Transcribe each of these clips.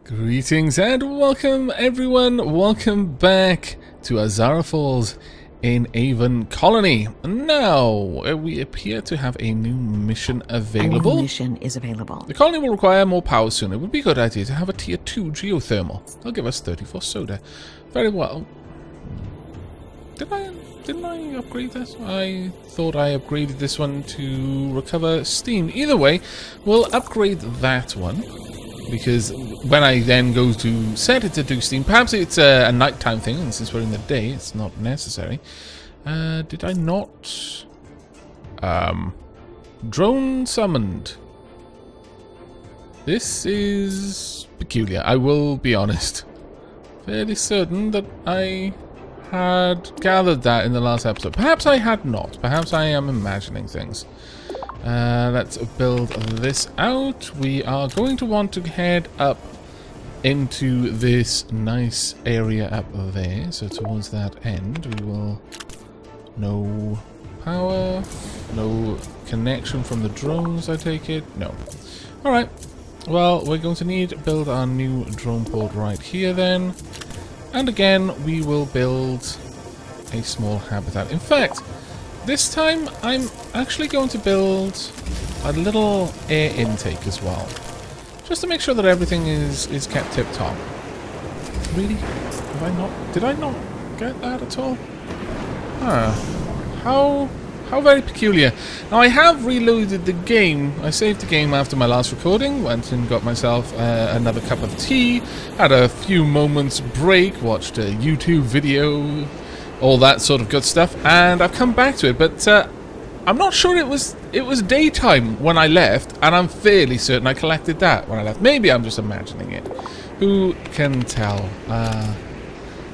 Greetings and welcome everyone, welcome back to Azara Falls in Aven Colony. Now, we appear to have a new mission available. A new mission is available. The colony will require more power soon. It would be a good idea to have a tier 2 geothermal. They'll give us 34 soda. Very well. Didn't I upgrade this? I thought I upgraded this one to recover steam. Either way, we'll upgrade that one. Because when I then go to set it to do steam, perhaps it's a nighttime thing, and since we're in the day, it's not necessary. Did I not? Drone summoned. This is peculiar, I will be honest. Fairly certain that I had gathered that in the last episode. Perhaps I had not. Perhaps I am imagining things. Let's build this out. We are going to want to head up into this nice area up there. So towards that end, we will... No power, no connection from the drones, I take it? No. Alright. Well, we're going to need to build our new drone port right here then. And again, we will build a small habitat. In fact, this time I'm actually going to build a little air intake as well. Just to make sure that everything is kept tip-top. Really? Have I not? Did I not get that at all? Huh. How very peculiar. Now I have reloaded the game. I saved the game after my last recording. Went and got myself another cup of tea. Had a few moments break. Watched a YouTube video. All that sort of good stuff. And I've come back to it. But I'm not sure it was daytime when I left. And I'm fairly certain I collected that when I left. Maybe I'm just imagining it. Who can tell?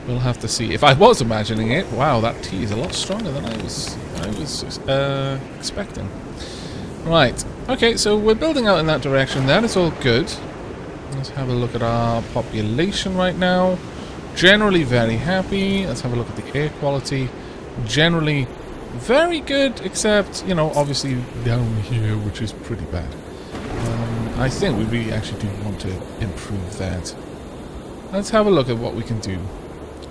We'll have to see. If I was imagining it, wow, that tea is a lot stronger than I was expecting. Right. Okay, so we're building out in that direction. That is all good. Let's have a look at our population right now. Generally very happy. Let's have a look at the air quality. Generally very good, except, you know, obviously down here, which is pretty bad. I think we really actually do want to improve that. Let's have a look at what we can do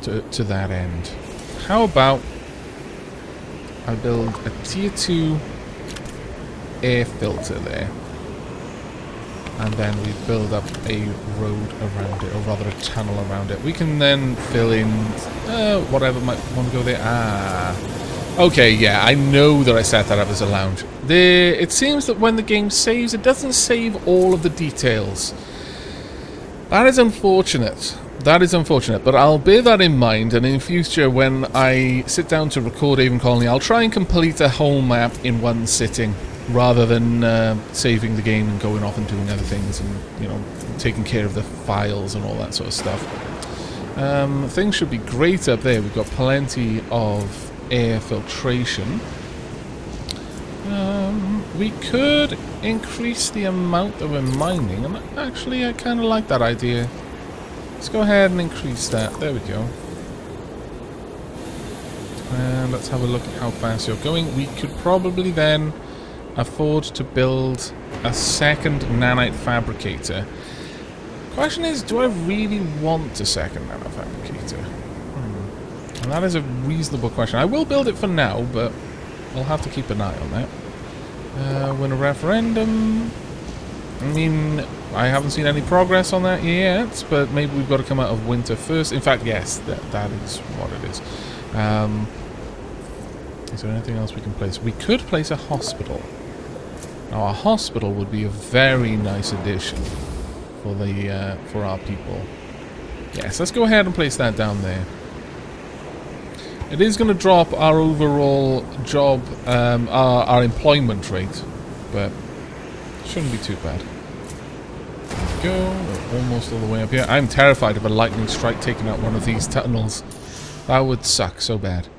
to that end. How about I build a tier 2 air filter there, and then we build up a road around it, or rather a tunnel around it. We can then fill in whatever might want to go there. Okay, yeah, I know that I set that up as a lounge. It seems that when the game saves, it doesn't save all of the details. That is unfortunate. That is unfortunate, but I'll bear that in mind, and in future when I sit down to record Aven Colony, I'll try and complete a whole map in one sitting, rather than saving the game and going off and doing other things and, you know, taking care of the files and all that sort of stuff. Things should be great up there. We've got plenty of air filtration. We could increase the amount that we're mining, and actually I kind of like that idea. Let's go ahead and increase that. There we go. And let's have a look at how fast you're going. We could probably then afford to build a second nanite fabricator. Question is, do I really want a second nanite fabricator? And that is a reasonable question. I will build it for now, but I'll have to keep an eye on that. Win a referendum. I mean, I haven't seen any progress on that yet, but maybe we've got to come out of winter first. In fact, yes, that is what it is. Is there anything else we can place? We could place a hospital. Now, a hospital would be a very nice addition for our people. Yes, let's go ahead and place that down there. It is going to drop our overall job, our employment rate, but it shouldn't be too bad. There we go. We're almost all the way up here. I'm terrified of a lightning strike taking out one of these tunnels. That would suck so bad.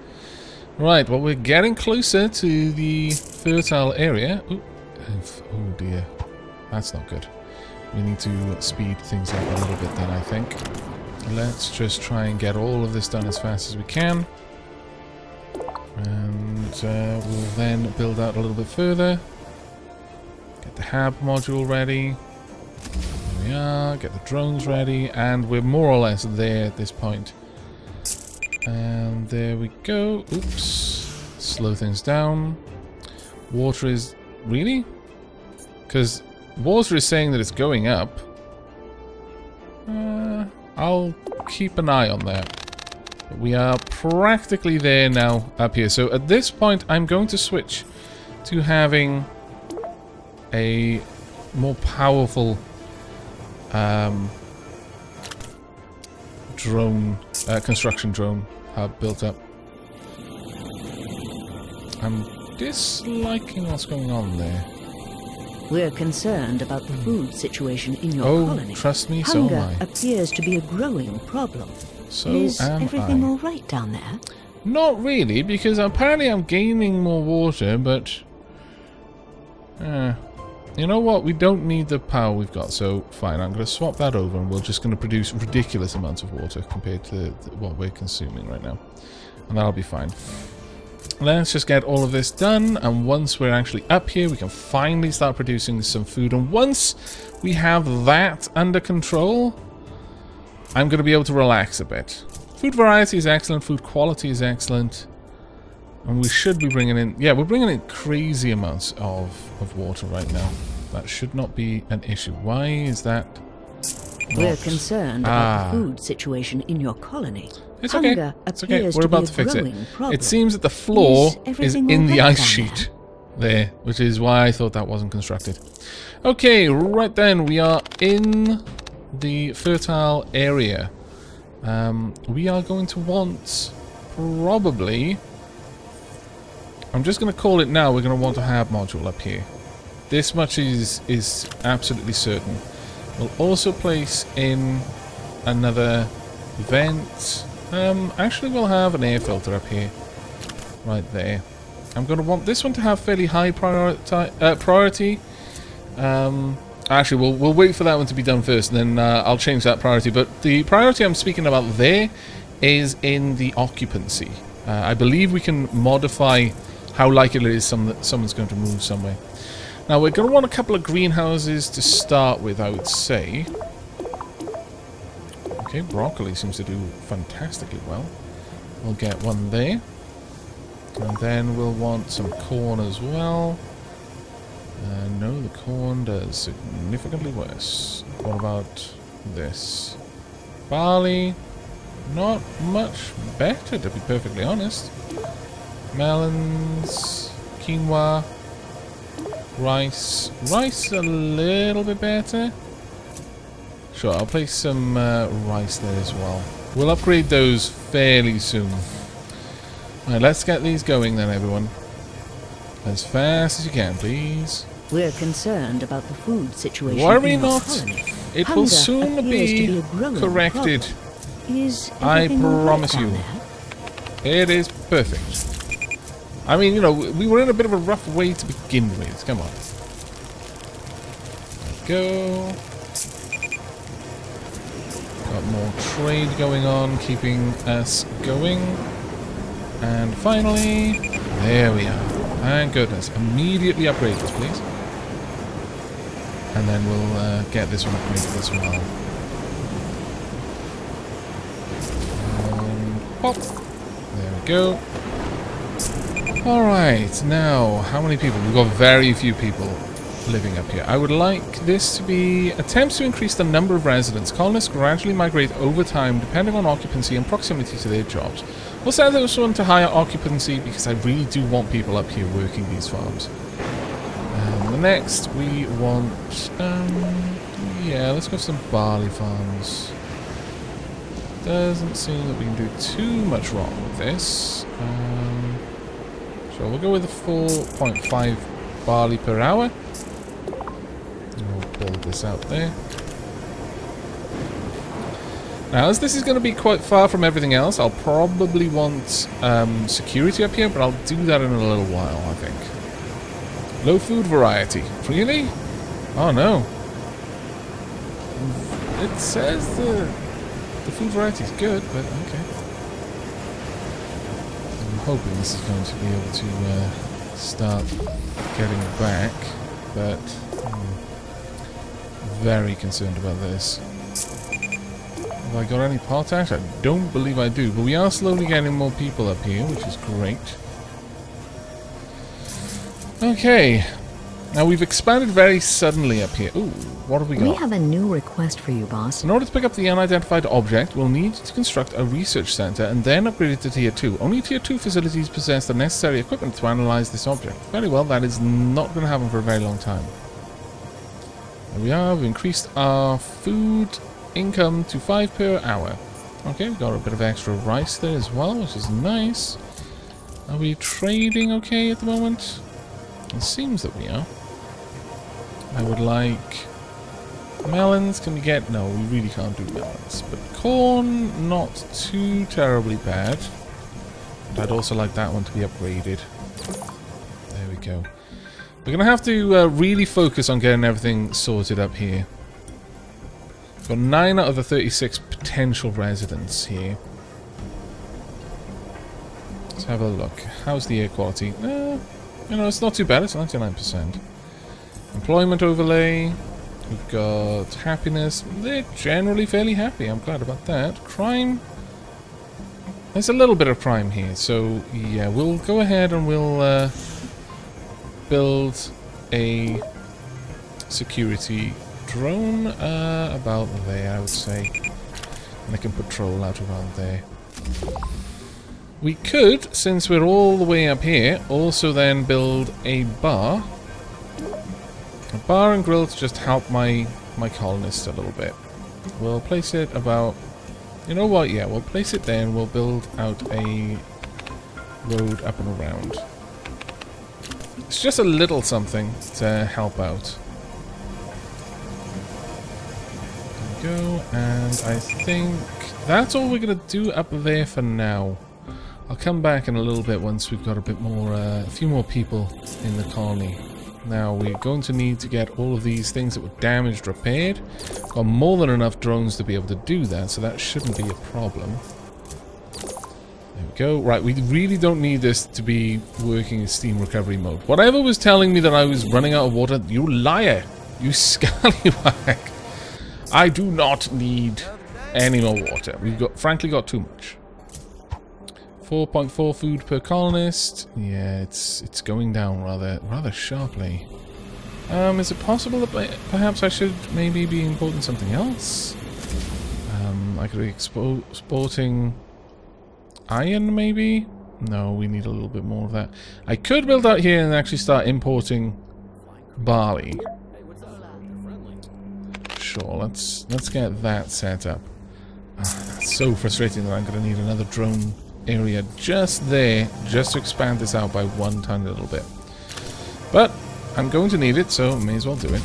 Right, well, we're getting closer to the fertile area. Ooh, oh dear. That's not good. We need to speed things up a little bit then, I think. Let's just try and get all of this done as fast as we can. And we'll then build out a little bit further. Get the hab module ready. There we are. Get the drones ready. And we're more or less there at this point. And there we go. Oops. Slow things down. Water is... Really? Because water is saying that it's going up. I'll keep an eye on that. But we are practically there now up here. So at this point, I'm going to switch to having a more powerful drone, construction drone hub built up. I'm disliking what's going on there. We're concerned about the food situation in your colony. Trust me, so am I. Hunger appears to be a growing problem. So Is am everything I. all right down there? Not really, because apparently I'm gaining more water, but... you know what? We don't need the power we've got, so fine. I'm going to swap that over, and we're just going to produce ridiculous amounts of water compared to what we're consuming right now. And that'll be fine. Let's just get all of this done, and once we're actually up here, we can finally start producing some food. And once we have that under control, I'm going to be able to relax a bit. Food variety is excellent, food quality is excellent, and we should be bringing in... Yeah, we're bringing in crazy amounts of water right now. That should not be an issue. Why is that not? We're concerned about the food situation in your colony. It's okay. Hunger It's okay. appears We're to be about a to fix it. growing problem. It seems that the floor is everything in all the right ice down sheet there, which is why I thought that wasn't constructed. Okay, right then, we are in the fertile area. We are going to want probably... I'm just going to call it now. We're going to want a hab module up here. This much is absolutely certain. We'll also place in another vent. Actually, we'll have an air filter up here. Right there. I'm going to want this one to have fairly high priority. Actually, we'll wait for that one to be done first, and then I'll change that priority. But the priority I'm speaking about there is in the occupancy. I believe we can modify how likely it is someone's going to move somewhere. Now, we're going to want a couple of greenhouses to start with, I would say. Okay, broccoli seems to do fantastically well. We'll get one there. And then we'll want some corn as well. No, the corn does significantly worse. What about this? Barley. Not much better, to be perfectly honest. Melons. Quinoa. Rice. Rice a little bit better. Sure, I'll place some rice there as well. We'll upgrade those fairly soon. Alright, let's get these going then, everyone. As fast as you can, please. We're concerned about the food situation Worry in your not. colony. It Hunger will soon appears to be a growing corrected. problem. Is I everything all right promise down you. there? It is perfect. I mean, you know, we were in a bit of a rough way to begin with. Come on. There we go. Got more trade going on, keeping us going. And finally, there we are. Thank goodness. Immediately upgrade this, please. And then we'll get this one upgraded as well. And pop. There we go. Alright, now, how many people? We've got very few people living up here. I would like this to be attempts to increase the number of residents. Colonists gradually migrate over time depending on occupancy and proximity to their jobs. We'll set this one to higher occupancy because I really do want people up here working these farms. And the next we want, yeah, let's go for some Barley Farms. Doesn't seem that we can do too much wrong with this. So we'll go with a 4.5 barley per hour. And we'll build this out there. Now, as this is going to be quite far from everything else, I'll probably want security up here, but I'll do that in a little while, I think. Low food variety. Really? Oh, no. It says the food variety is good, but okay. I'm hoping this is going to be able to start getting back, but very concerned about this. Have I got any pot tax? I don't believe I do, but we are slowly getting more people up here, which is great. Okay. Now we've expanded very suddenly up here. Ooh, what have we got? We have a new request for you, boss. In order to pick up the unidentified object, we'll need to construct a research center and then upgrade it to Tier 2. Only Tier 2 facilities possess the necessary equipment to analyze this object. Very well, that is not going to happen for a very long time. There we are. We've increased our food income to 5 per hour. Okay, we've got a bit of extra rice there as well, which is nice. Are we trading okay at the moment? It seems that we are. I would like melons. Can we get... No, we really can't do melons. But corn, not too terribly bad. But I'd also like that one to be upgraded. There we go. We're going to have to really focus on getting everything sorted up here. We've got 9 out of the 36 potential residents here. Let's have a look. How's the air quality? You know, it's not too bad. It's 99%. Employment overlay. We've got happiness. They're generally fairly happy. I'm glad about that. Crime. There's a little bit of crime here. So, yeah, we'll go ahead and we'll build a security drone about there, I would say. And I can patrol out around there. We could, since we're all the way up here, also then build a bar. A bar and grill to just help my colonists a little bit. We'll place it about... You know what? Yeah, we'll place it there and we'll build out a road up and around. It's just a little something to help out. There we go, and I think that's all we're going to do up there for now. I'll come back in a little bit once we've got a bit more, a few more people in the colony. Now we're going to need to get all of these things that were damaged repaired. Got more than enough drones to be able to do that, so that shouldn't be a problem. There we go. Right, we really don't need this to be working in steam recovery mode. Whatever was telling me that I was running out of water, you liar! You scallywag! I do not need any more water. We've got, frankly, got too much. 4.4 food per colonist. Yeah, it's going down rather sharply. Is it possible that perhaps I should maybe be importing something else? I could be exporting iron, maybe? No, we need a little bit more of that. I could build out here and actually start importing barley. Sure, let's get that set up. That's so frustrating that I'm going to need another drone area just there, just to expand this out by one tiny little bit. But I'm going to need it, so I may as well do it.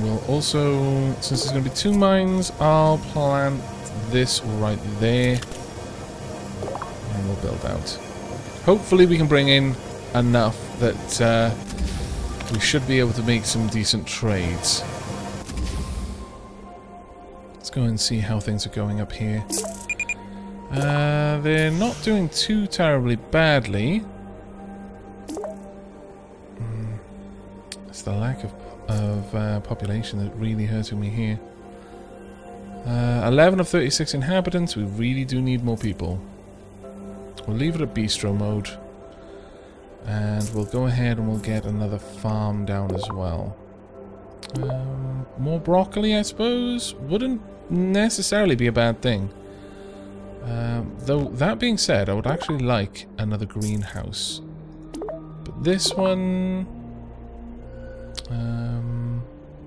We'll also, since there's going to be 2 mines, I'll plant this right there, and we'll build out. Hopefully we can bring in enough that we should be able to make some decent trades. Let's go and see how things are going up here. They're not doing too terribly badly. It's the lack of population that really hurting me here. 11 of 36 inhabitants. We really do need more people. We'll leave it at bistro mode. And we'll go ahead and we'll get another farm down as well. More broccoli, I suppose? Wouldn't necessarily be a bad thing. Though, that being said, I would actually like another greenhouse. But this one...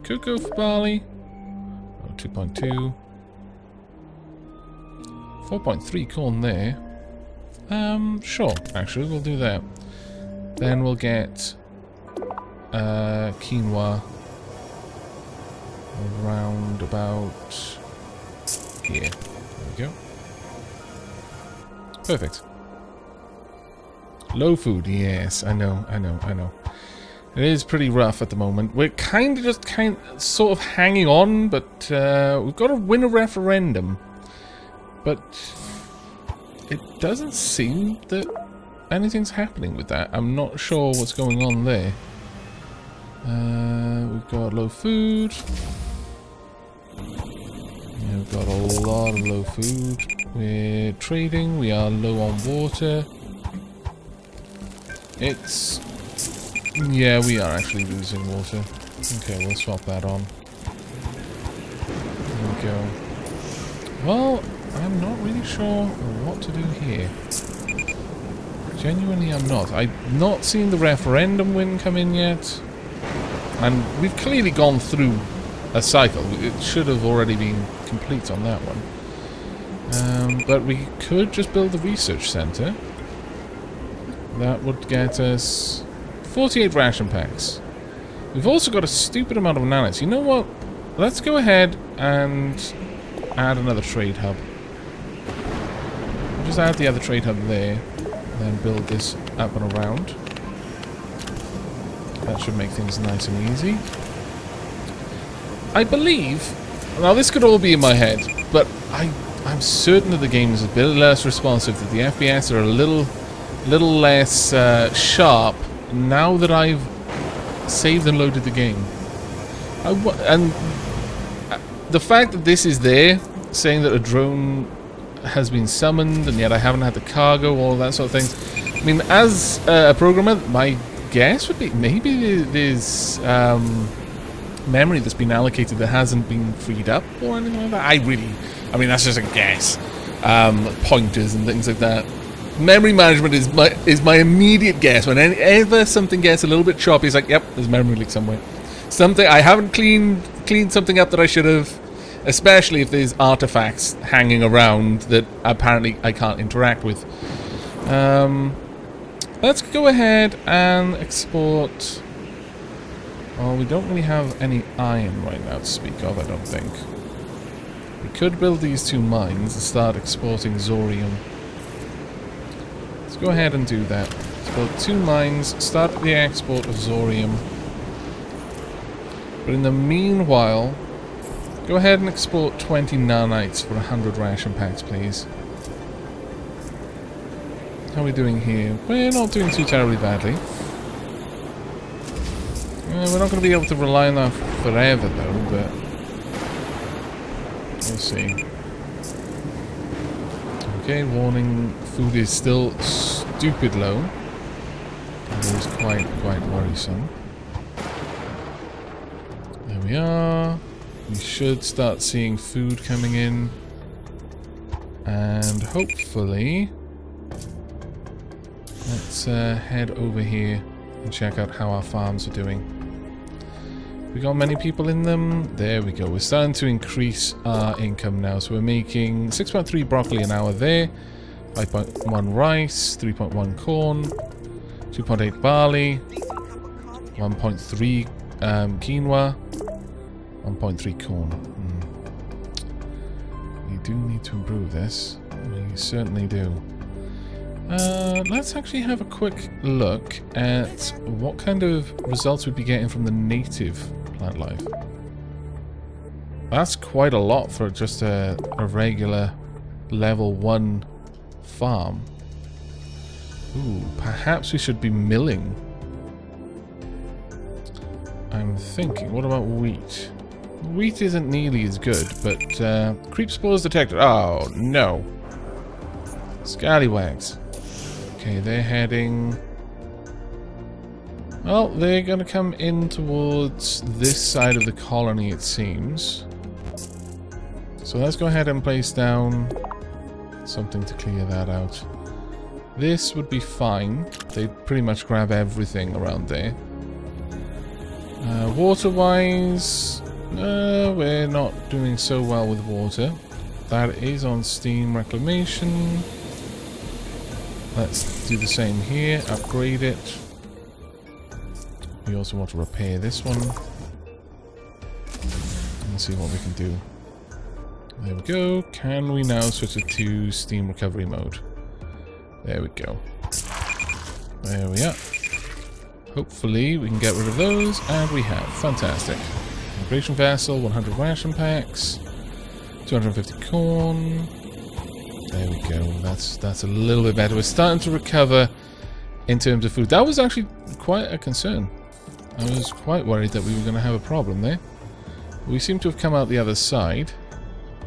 could go for barley. Oh, 2.2. 4.3 corn there. Sure, actually, we'll do that. Then we'll get quinoa around about here. There we go. Perfect. Low food, yes, I know. It is pretty rough at the moment. We're sort of hanging on, but we've got to win a referendum. But it doesn't seem that anything's happening with that. I'm not sure what's going on there. We've got low food. We've got a lot of low food. We're trading. We are low on water. It's... yeah, we are actually losing water. Okay, we'll swap that on. There we go. Well, I'm not really sure what to do here. Genuinely, I'm not. I've not seen the referendum win come in yet. And we've clearly gone through a cycle. It should have already been complete on that one. But we could just build the research center. That would get us 48 ration packs. We've also got a stupid amount of nanites. You know what? Let's go ahead and add another trade hub. We'll just add the other trade hub there. Then build this up and around. That should make things nice and easy. I believe... now this could all be in my head, but I'm certain that the game is a bit less responsive, that the FPS are a little less sharp now that I've saved and loaded the game. And the fact that this is there, saying that a drone has been summoned and yet I haven't had the cargo, all that sort of things. I mean, as a programmer, my guess would be maybe there's memory that's been allocated that hasn't been freed up or anything like that. I mean, that's just a guess. Pointers and things like that. Memory management is my immediate guess. Whenever something gets a little bit choppy, it's like, yep, there's memory leak somewhere. Something I haven't cleaned something up that I should have. Especially if there's artifacts hanging around that apparently I can't interact with. Let's go ahead and export... well, we don't really have any iron right now to speak of, I don't think. We could build these 2 mines and start exporting Zorium. Let's go ahead and do that. Let's build 2 mines, start the export of Zorium. But in the meanwhile... go ahead and export 20 nanites for 100 ration packs, please. How are we doing here? We're not doing too terribly badly. We're not going to be able to rely on that forever, though, but... we'll see. Okay, warning, food is still stupid low. That is quite worrisome. There we are. We should start seeing food coming in. And hopefully... let's head over here and check out how our farms are doing. We got many people in them. There we go. We're starting to increase our income now. So we're making 6.3 broccoli an hour there. 5.1 rice. 3.1 corn. 2.8 barley. 1.3 quinoa. 1.3 corn. We do need to improve this. We certainly do. Let's actually have a quick look at what kind of results we'd be getting from the native plant life. That's quite a lot for just a regular level 1 farm. Ooh, perhaps we should be milling. I'm thinking, what about wheat? Wheat isn't nearly as good, but creep spores detected. Oh, no. Scallywags. Okay, they're heading... well, they're going to come in towards this side of the colony, it seems. So let's go ahead and place down something to clear that out. This would be fine. They'd pretty much grab everything around there. Water-wise, we're not doing so well with water. That is on steam reclamation. Let's do the same here, upgrade it. We also want to repair this one. Let's see what we can do. There we go. Can we now switch it to steam recovery mode? There we go. There we are. Hopefully we can get rid of those, and we have. Fantastic. Immigration vessel, 100 ration packs, 250 corn. There we go. That's a little bit better. We're starting to recover in terms of food. That was actually quite a concern. I was quite worried that we were going to have a problem there. We seem to have come out the other side.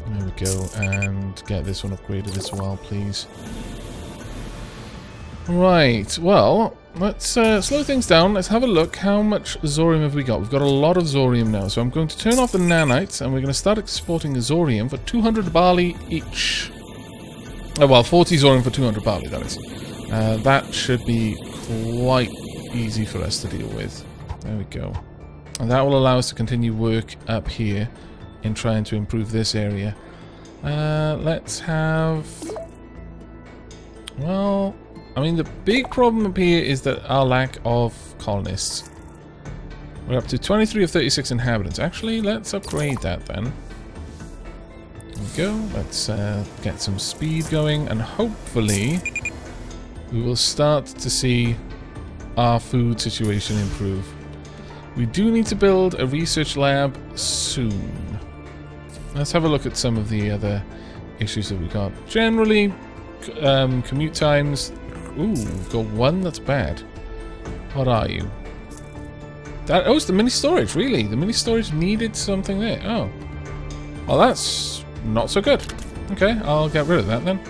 There we go, and get this one upgraded as well, please. Right, well, let's slow things down. Let's have a look. How much Zorium have we got? We've got a lot of Zorium now, so I'm going to turn off the nanites, and we're going to start exporting the Zorium for 200 barley each. Oh, well, 40 Zorium for 200 barley, that is. That should be quite easy for us to deal with. There we go. And that will allow us to continue work up here in trying to improve this area. Let's have... Well, I mean, the big problem up here is that our lack of colonists. We're up to 23 of 36 inhabitants. Actually, let's upgrade that then. There we go. Let's get some speed going, and hopefully we will start to see our food situation improve. We do need to build a research lab soon. Let's have a look at some of the other issues that we got. Generally, commute times. Ooh, we've got one that's bad. What are you? Oh, it's the mini storage, really. The mini storage needed something there. Oh. Well, that's not so good. Okay, I'll get rid of that then.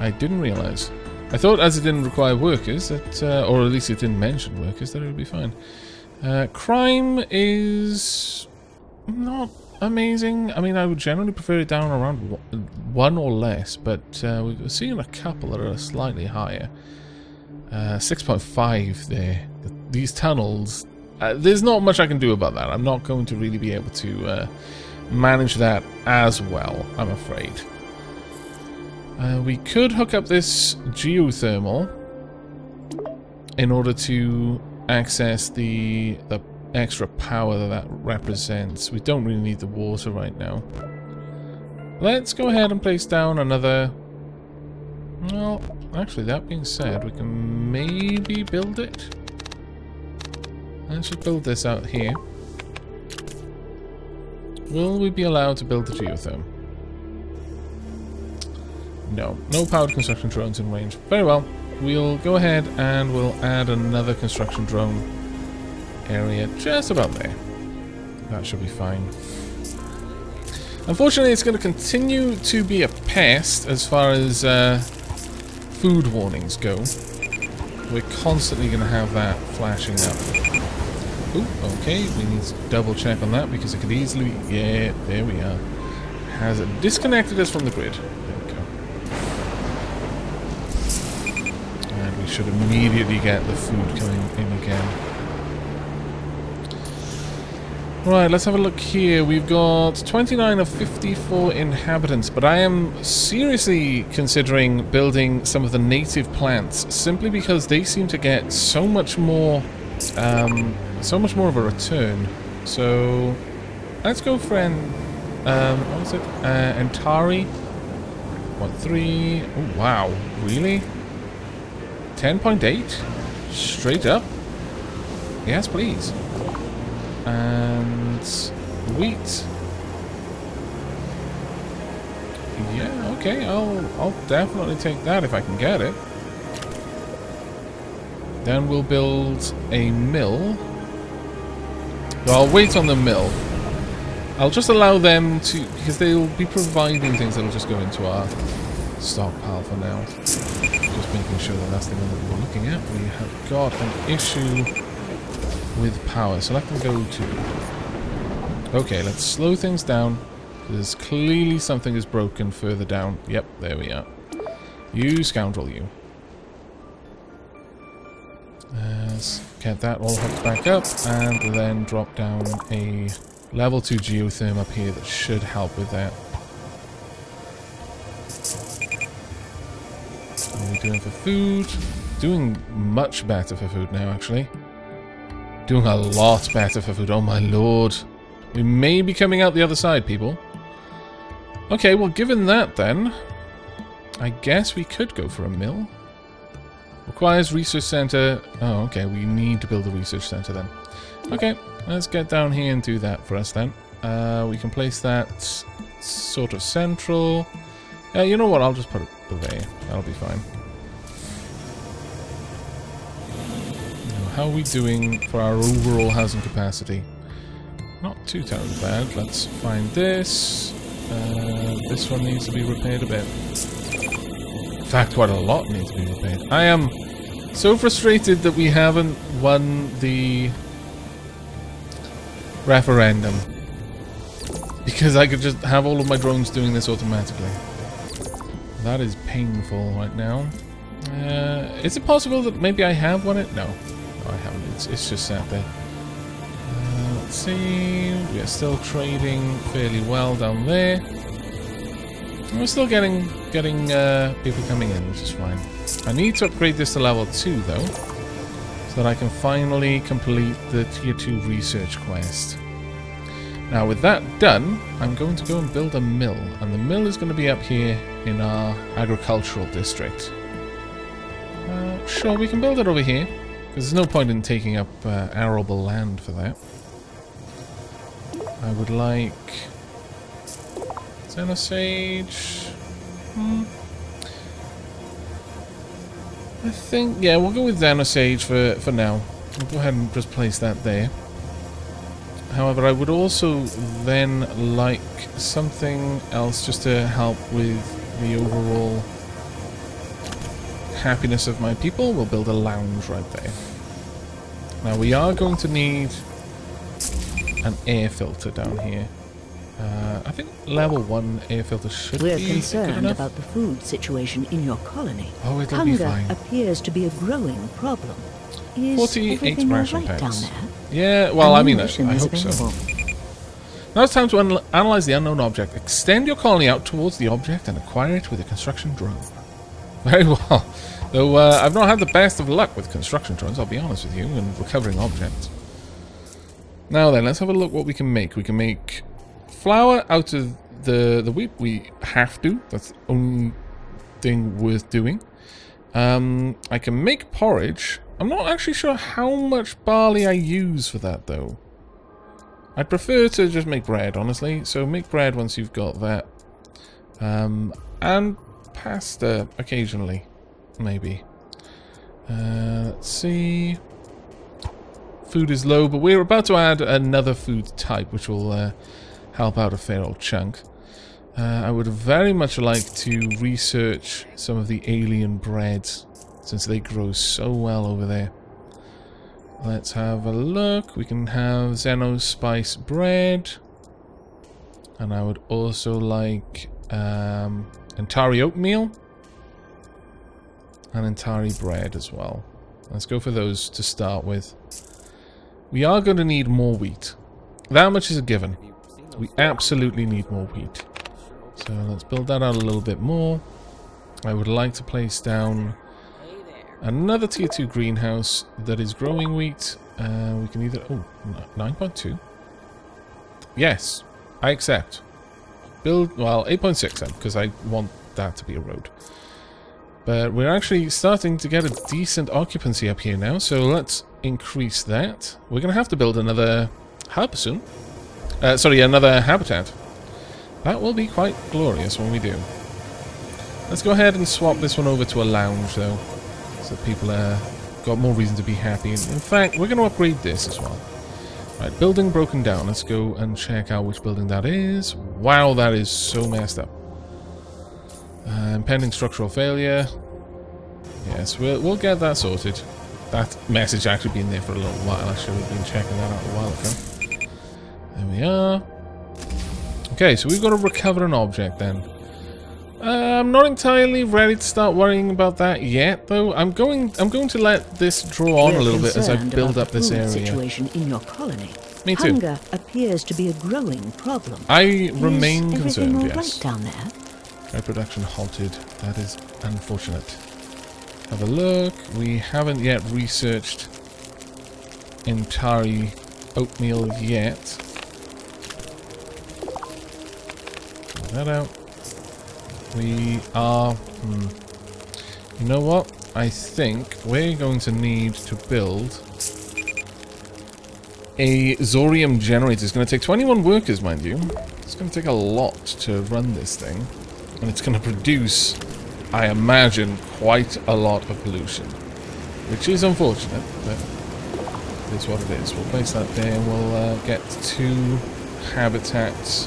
I didn't realize. I thought as it didn't require workers, that, or at least it didn't mention workers, that it would be fine. Crime is not amazing. I mean, I would generally prefer it down around 1 or less, but we've seen a couple that are slightly higher. 6.5 there. These tunnels, there's not much I can do about that. I'm not going to really be able to manage that as well, I'm afraid. We could hook up this geothermal in order to access the extra power that represents. We don't really need the water right now. Let's go ahead and place down another... Well, actually, that being said, we can maybe build it. Let's just build this out here. Will we be allowed to build the geotherm? No. No powered construction drones in range. Very well. We'll go ahead and we'll add another construction drone area just about there. That should be fine. Unfortunately, it's going to continue to be a pest as far as food warnings go. We're constantly going to have that flashing up. Oh, okay. We need to double check on that because it could easily... Yeah, there we are. Has it disconnected us from the grid. There we go. And we should immediately get the food coming in again. Right, let's have a look here. We've got 29 of 54 inhabitants, but I am seriously considering building some of the native plants simply because they seem to get so much more of a return. So let's go for what was it? Antari 1.3. Oh wow, really? 10.8? Straight up? Yes, please. And wheat. Yeah, okay, I'll definitely take that if I can get it. Then we'll build a mill. Well, I'll wait on the mill. I'll just allow them to, because they'll be providing things that'll just go into our stockpile for now. Just making sure that that's the one that we're looking at. We have got an issue with power. So let them go to... Okay, let's slow things down. There's clearly something is broken further down. Yep, there we are. You scoundrel, you. Let's get that all hooked back up, and then drop down a level 2 geotherm up here that should help with that. What are we doing for food? Doing much better for food now, actually. Doing a lot better for food, oh my lord. We may be coming out the other side, people. Okay, well given that then, I guess we could go for a mill. Requires research center. Oh, okay, we need to build a research center then. Okay, let's get down here and do that for us then. We can place that sort of central. You know what, I'll just put it there. That'll be fine. How are we doing for our overall housing capacity? Not too terribly bad. Let's find this. This one needs to be repaired a bit. In fact, quite a lot needs to be repaired. I am so frustrated that we haven't won the referendum. Because I could just have all of my drones doing this automatically. That is painful right now. Is it possible that maybe I have won it? No. No, I haven't. It's just sat there. Let's see. We are still trading fairly well down there. And we're still getting people coming in, which is fine. I need to upgrade this to level 2 though, so that I can finally complete the tier 2 research quest. Now with that done, I'm going to go and build a mill, and the mill is going to be up here in our agricultural district. Sure, we can build it over here, because there's no point in taking up arable land for that. I would like Xenosage. I think, yeah, we'll go with Xenosage for now. We'll go ahead and just place that there. However, I would also then like something else just to help with the overall happiness of my people. We'll build a lounge right there. Now we are going to need an air filter down here. I think level 1 air filter should be good enough. We're concerned about the food situation in your colony. Oh, it'll be fine. Hunger appears to be a growing problem. Is 48 everything all ration right down packs. there? Yeah, well, I mean, I Ammunition is hope so. available. Now it's time to analyze the unknown object. Extend your colony out towards the object and acquire it with a construction drone. Very well. Though I've not had the best of luck with construction drones, I'll be honest with you, and recovering objects. Now then, let's have a look what we can make. We can make flour out of the wheat. We have to. That's the only thing worth doing. I can make porridge. I'm not actually sure how much barley I use for that, though. I'd prefer to just make bread, honestly. So make bread once you've got that. And pasta, occasionally. Maybe. Let's see. Food is low, but we're about to add another food type, which will help out a fair old chunk. I would very much like to research some of the alien breads, since they grow so well over there. Let's have a look. We can have Xeno spice bread. And I would also like Antari oatmeal. And Antari bread as well. Let's go for those to start with. We are going to need more wheat. That much is a given. We absolutely need more wheat. So let's build that out a little bit more. I would like to place down another tier 2 greenhouse that is growing wheat. We can either... Oh, 9.2. Yes, I accept. Build... Well, 8.6 then, because I want that to be a road. But we're actually starting to get a decent occupancy up here now, so let's increase that. We're going to have to build another hub soon. Sorry, another habitat. That will be quite glorious when we do. Let's go ahead and swap this one over to a lounge, though, so people got more reason to be happy. In fact, we're going to upgrade this as well. Right, building broken down. Let's go and check out which building that is. Wow, that is so messed up. Impending structural failure. Yes, we'll get that sorted. That message actually been there for a little while. I should have been checking that out a while ago. There we are. Okay, so we've got to recover an object then. I'm not entirely ready to start worrying about that yet, though. I'm going to let this draw on a little bit as I build up this area. Situation in your colony. Me too. Hunger appears to be a growing problem. I remain concerned, all yes. right down there? Reproduction halted. That is unfortunate. Have a look. We haven't yet researched Antari oatmeal yet. Check that out. We are... You know what? I think we're going to need to build a Zorium generator. It's going to take 21 workers, mind you. It's going to take a lot to run this thing. And it's going to produce, I imagine, quite a lot of pollution. Which is unfortunate, but it is what it is. We'll place that there and we'll get 2 habitats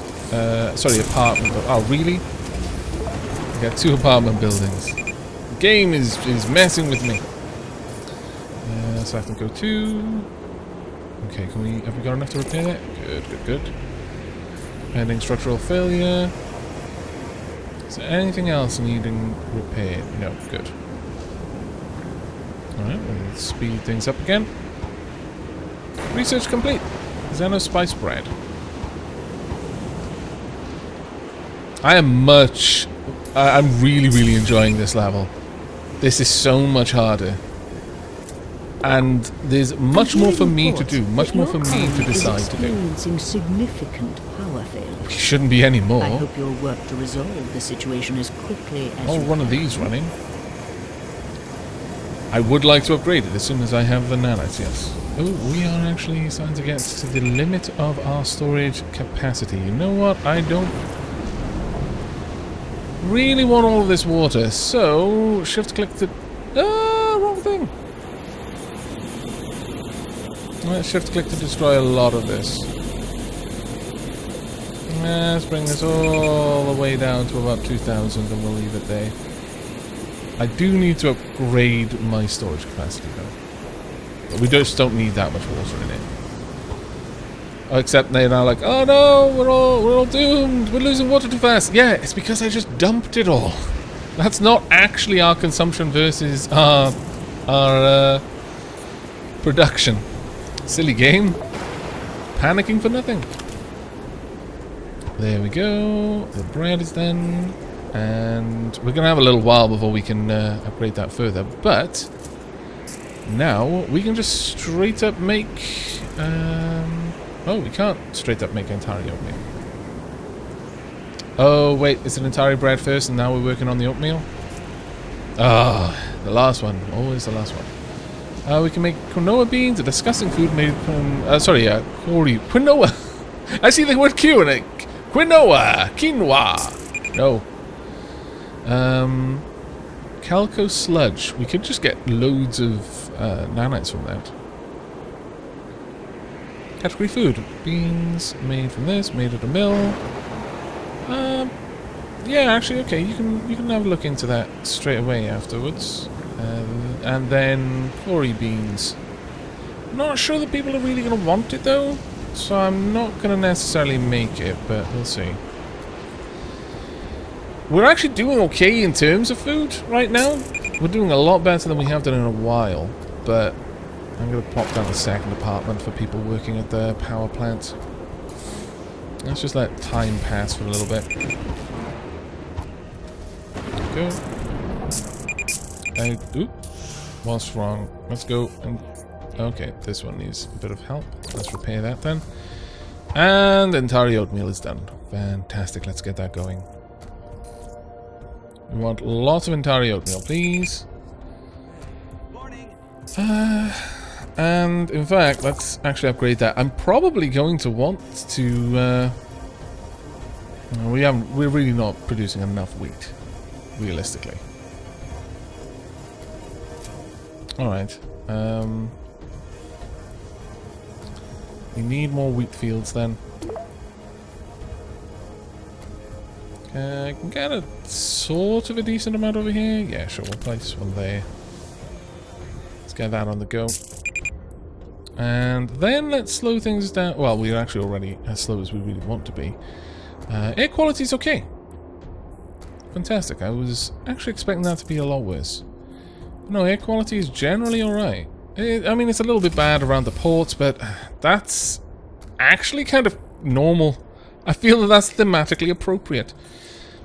Sorry, apartment. Oh, really? I got 2 apartment buildings. The game is messing with me. So I have to go 2. Okay, have we got enough to repair that? Good. Pending structural failure. Is there anything else needing repair? No, good. Alright, we'll speed things up again. Research complete. Xeno spice bread. I'm really enjoying this level. This is so much harder. And there's much more for me to do, much more for me to decide to do. Experiencing significant power failure. We shouldn't be any more. I hope you'll work to resolve the situation as quickly as you one can. of these running. I would like to upgrade it as soon as I have the nanites, yes. Oh, we are actually starting to get to the limit of our storage capacity. You know what? I don't really want all of this water, so shift click to... wrong thing. Shift click to destroy a lot of this. Let's bring this all the way down to about 2,000 and we'll leave it there. I do need to upgrade my storage capacity though. But we just don't need that much water in it. Oh, except they're now like, oh no, we're all doomed. We're losing water too fast. Yeah, it's because I just dumped it all. That's not actually our consumption versus our production. Silly game. Panicking for nothing. There we go. The bread is done. And we're going to have a little while before we can upgrade that further. But now we can just straight up make... oh, we can't straight up make Antari oatmeal. Oh, wait. It's an Antari bread first and now we're working on the oatmeal? Ah, the last one. Always the last one. We can make quinoa beans, a disgusting food made from... quinoa. I see the word Q in it. Quinoa. Quinoa. No. Calco sludge. We could just get loads of nanites from that. Category food. Beans made from this, made at a mill. Yeah, actually, okay. You can have a look into that straight away afterwards. And then Cory beans. Not sure that people are really going to want it though, so I'm not going to necessarily make it, but we'll see. We're actually doing okay in terms of food right now. We're doing a lot better than we have done in a while, but I'm going to pop down the second apartment for people working at the power plant. Let's just let time pass for a little bit. Go. What's wrong? Let's go and... Okay, this one needs a bit of help. Let's repair that then. And Antari oatmeal is done. Fantastic, let's get that going. We want lots of Antari oatmeal, please. Morning. And in fact, let's actually upgrade that. I'm probably going to want to... we're really not producing enough wheat, realistically. Alright. We need more wheat fields then. I can get a sort of a decent amount over here. Yeah, sure, we'll place one there. Let's get that on the go. And then let's slow things down. Well, we're actually already as slow as we really want to be. Air quality's okay. Fantastic. I was actually expecting that to be a lot worse. No, air quality is generally alright. I mean, it's a little bit bad around the ports, but that's actually kind of normal. I feel that that's thematically appropriate.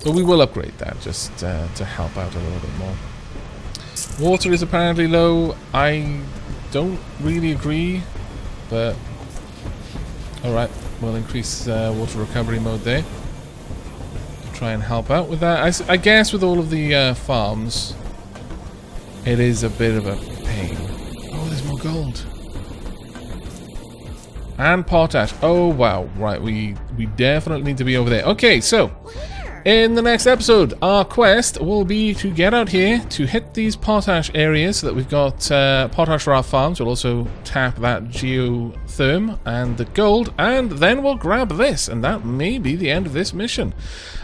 But we will upgrade that just to help out a little bit more. Water is apparently low. I don't really agree, but alright, we'll increase water recovery mode there. Try and help out with that. I guess with all of the farms, it is a bit of a pain. Oh, there's more gold. And potash. Oh, wow. Right, we definitely need to be over there. Okay, so In the next episode, our quest will be to get out here to hit these potash areas so that we've got potash for our farms. We'll also tap that geotherm and the gold, and then we'll grab this, and that may be the end of this mission.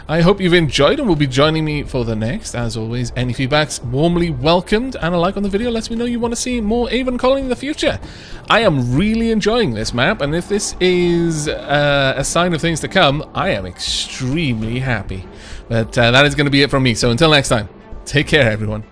I hope you've enjoyed and will be joining me for the next. As always, any feedback's warmly welcomed, and a like on the video lets me know you want to see more Aven Colony in the future. I am really enjoying this map, and if this is a sign of things to come, I am extremely happy. But that is going to be it from me, so until next time, take care everyone.